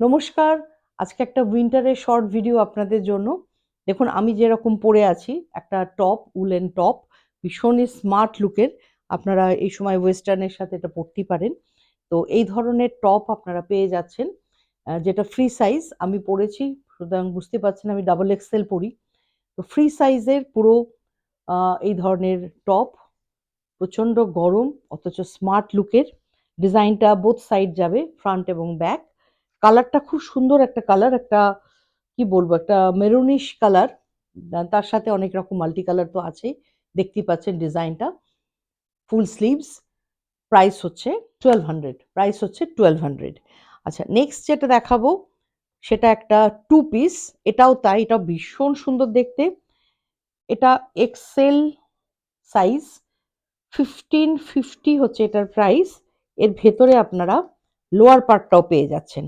নমস্কার। আজকে একটা উইন্টারের শর্ট ভিডিও আপনাদের জন্য। দেখুন আমি যেরকম পরে আছি একটা টপ, উলেন টপ, ভীষণই স্মার্ট লুকের। আপনারা এই সময় ওয়েস্টার্নের সাথে এটা পরতেই পারেন। তো এই ধরনের টপ আপনারা পেয়ে যাচ্ছেন, যেটা ফ্রি সাইজ। আমি পরেছি, সুতরাং বুঝতে পারছেন আমি ডাবল এক্সেল পরি। তো ফ্রি সাইজের পুরো এই ধরনের টপ, প্রচণ্ড গরম অথচ স্মার্ট লুকের। ডিজাইনটা বোথ সাইড যাবে, ফ্রন্ট এবং ব্যাক। কালারটা খুব সুন্দর একটা কালার, একটা কি বলবো, একটা মেরুনিশ কালার। তার সাথে অনেক রকম মাল্টি কালার তো আছেই, দেখতেই পাচ্ছেন ডিজাইনটা। ফুল স্লিভস। প্রাইস হচ্ছে 1200। প্রাইস হচ্ছে 1200। আচ্ছা, নেক্সট যেটা দেখাবো সেটা একটা টু পিস। এটাও তাই, এটা ভীষণ সুন্দর দেখতে। এটা এক্সেল সাইজ, 1550 হচ্ছে এটার প্রাইস। এর ভেতরে আপনারা লোয়ার পার্টটাও পেয়ে যাচ্ছেন।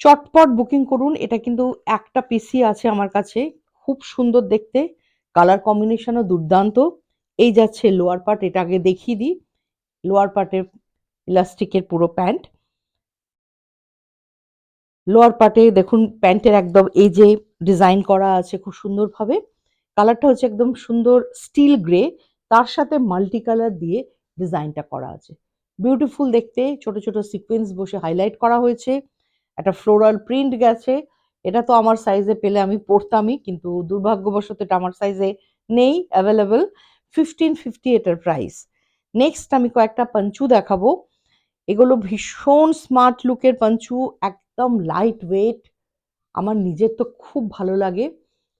চটপট বুকিং করুন। এটা কিন্তু একটা পিসি আছে আমার কাছে, খুব সুন্দর দেখতে, কালার কম্বিনেশনও দুর্দান্ত। এই যাচ্ছে লোয়ার পার্ট, এটা আগে দেখিয়ে দিই। লোয়ার পার্টের ইলাস্টিকের পুরো প্যান্ট। লোয়ার পার্টে দেখুন প্যান্টের একদম এই যে ডিজাইন করা আছে খুব সুন্দরভাবে। কালারটা হচ্ছে একদম সুন্দর স্টিল গ্রে, তার সাথে মাল্টি কালার দিয়ে ডিজাইনটা করা আছে। বিউটিফুল দেখতে, ছোট ছোট সিকোয়েন্স বসে হাইলাইট করা হয়েছে। একটা ফ্লোরাল প্রিন্ট গেছে। এটা তো আমার সাইজে পেলে আমি পরতামই, কিন্তু দুর্ভাগ্যবশত এটা আমার সাইজে নেই অ্যাভেলেবল। 1550 এটার প্রাইস। নেক্সট আমি কয়েকটা পাঞ্চু দেখাবো। এগুলো ভীষণ স্মার্ট লুকের পাঞ্চু, একদম লাইট ওয়েট। আমার নিজের তো খুব ভালো লাগে,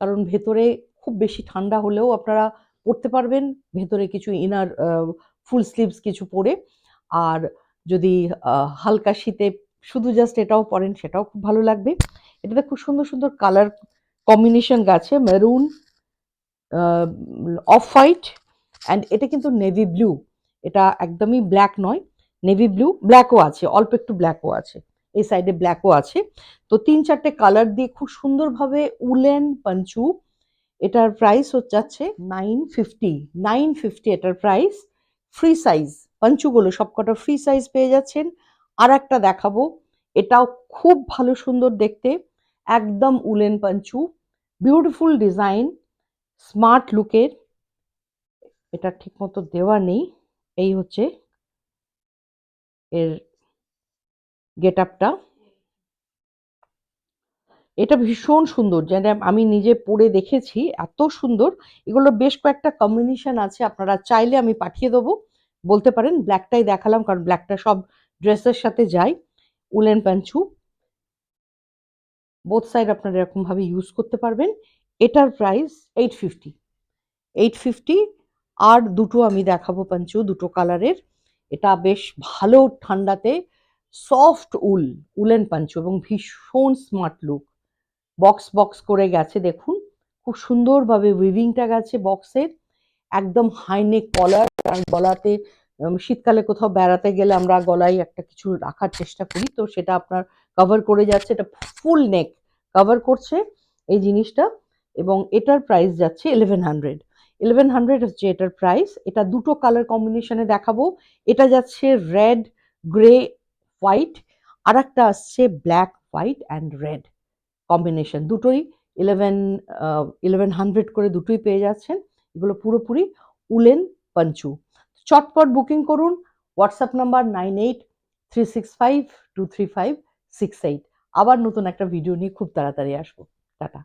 কারণ ভেতরে খুব বেশি ঠান্ডা হলেও আপনারা পরতে পারবেন ভেতরে কিছু ইনার ফুল স্লিভস কিছু পরে। আর যদি হালকা শীতে শুধু জাস্ট এটাও পরেন সেটাও খুব ভালো লাগবে। এটাতে খুব সুন্দর সুন্দর কালার কম্বিনেশন গেছে, মেরুন, অফ হোয়াইট, অ্যান্ড এটা কিন্তু নেভি ব্লু। এটা একদমই ব্ল্যাক নয়, নেভি ব্লু। ব্ল্যাকও আছে, অল্প একটু ব্ল্যাকও আছে, এই সাইডে ব্ল্যাকও আছে। তো 3-4টে কালার দিয়ে খুব সুন্দরভাবে উলেন পাঞ্চু। এটার প্রাইস যাচ্ছে 950। 950 এটার প্রাইস। ফ্রি সাইজ পাঞ্চুগুলো সবকটা ফ্রি সাইজ পেয়ে যাচ্ছেন। আর একটা দেখাবো, এটাও খুব ভালো সুন্দর দেখতে, একদম উলেন পাঞ্চু, বিউটিফুল ডিজাইন, স্মার্ট লুকের। এটা ঠিক মতো দেওয়া নেই, এই হচ্ছে এর গেট আপটা। এটা ভীষণ সুন্দর, যেটা আমি নিজে পরে দেখেছি, এত সুন্দর। এগুলো বেশ কয়েকটা কম্বিনেশন আছে, আপনারা চাইলে আমি পাঠিয়ে দেবো, বলতে পারেন। ব্ল্যাকটাই দেখালাম কারণ ব্ল্যাকটা সব ড্রেসের সাথে যায়। উলেন পাঞ্চু, বোথ সাইড আপনারা এরকম ভাবে ইউজ করতে পারবেন। এটার প্রাইস 850। 850। আর দুটো আমি দেখাবো পাঞ্চু, দুটো কালারের। এটা বেশ ভালো ঠান্ডাতে সফট উলেন পাঞ্চু এবং ভীষণ স্মার্ট লুক। বক্স বক্স করে গেছে দেখুন, খুব সুন্দরভাবে উইভিংটা গেছে বক্সের। একদম হাইনেক কলার, কারণ গলাতে শীতকালে কোথাও বেড়াতে গেলে আমরা গলায় একটা কিছু রাখার চেষ্টা করি, তো সেটা আপনার কভার করে যাচ্ছে। এটা ফুল নেক কভার করছে এই জিনিসটা। এবং এটার প্রাইস যাচ্ছে 1100। 1100 হচ্ছে এটার প্রাইস। এটা দুটো কালার কম্বিনেশনে দেখাবো। এটা যাচ্ছে রেড, গ্রে, হোয়াইট। আর একটা আসছে black, white and red combination. দুটোই 1100 করে দুটোই পেয়ে যাচ্ছেন। এগুলো পুরোপুরি উলেন পাঞ্চু। চটপট বুকিং করুন। WhatsApp number 9836523568। আবার নতুন একটা ভিডিও নিয়ে খুব তাড়াতাড়ি আসবো। টাটা।